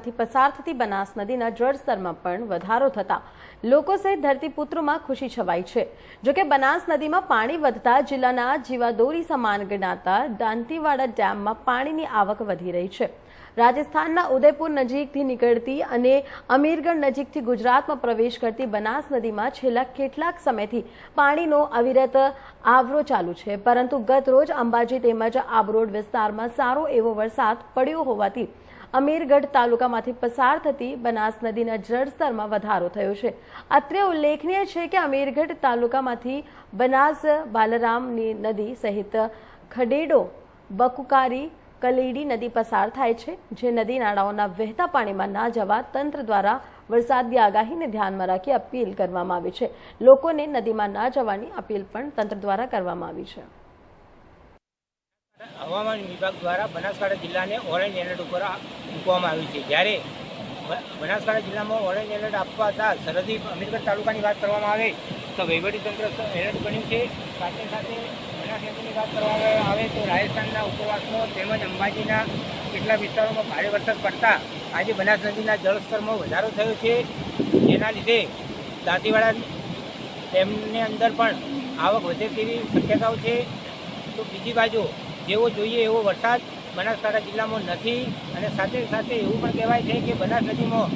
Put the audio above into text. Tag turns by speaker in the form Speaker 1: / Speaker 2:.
Speaker 1: તાલુકામાંથી પસાર થતી બનાસ નદીના જળસ્તરમાં પણ વધારો થતા લોકો સહિત ધરતીપુત્રોમાં ખુશી છવાઈ છે। જોકે બનાસ નદીમાં પાણી વધતા જિલ્લાના જીવાદોરી સમાન ગણાતા દાંતીવાડા ડેમમાં પાણીની આવક વધી રહી છે। રાજસ્થાનના ઉદયપુર નજીકથી નીકળતી અને અમીરગઢ નજીકથી ગુજરાતમાં પ્રવેશ કરતી બનાસ નદીમાં છેલ્લા કેટલાક સમયથી પાણીનો અવિરત આવરો ચાલુ છે, પરંતુ ગત રોજ અંબાજી તેમજ આબરોડ વિસ્તારમાં સારો એવો વરસાદ પડ્યો હોવાથી અમીરગઢ તાલુકામાંથી પસાર થતી બનાસ નદીના જળસ્તરમાં વધારો થયો છે। અત્રે ઉલ્લેખનીય છે કે અમીરગઢ તાલુકામાંથી બનાસ બાલરામની નદી સહિત ખડેડો, બકુકારી, કલેડી નદી પસાર થાય છે, જે નદી નાળાઓના વહેતા પાણીમાં ના જવા તંત્ર દ્વારા વરસાદની આગાહીને ધ્યાનમાં રાખી અપીલ કરવામાં આવી છે। લોકોને નદીમાં ના જવાની અપીલ પણ તંત્ર દ્વારા કરવામાં આવી છે।
Speaker 2: હવામાન વિભાગ દ્વારા બનાસકાંઠા જિલ્લાને ઓરેન્જ એલર્ટ ઉપર મૂકવામાં આવ્યું છે। જ્યારે બનાસકાંઠા જિલ્લામાં ઓરેન્જ એલર્ટ આપતા સરહદી અમીરગઢ તાલુકાની વાત કરવામાં આવે તો વહીવટીતંત્ર એલર્ટ બન્યું છે। સાથે સાથે બનાસ નદીની વાત કરવામાં આવે તો રાજસ્થાનના ઉપરવાસમાં તેમજ અંબાજીના કેટલાક વિસ્તારોમાં ભારે વરસાદ પડતા આજે બનાસ નદીના જળસ્તરમાં વધારો થયો છે, જેના લીધે દાંતીવાડા ડેમની અંદર પણ આવક વધે તેવી શક્યતાઓ છે। તો બીજી બાજુ જેવો જોઈએ એવો વરસાદ બનાસકાંઠા જિલ્લામાં નથી, અને સાથે સાથે એવું પણ કહેવાય છે કે બનાસ નદીમાં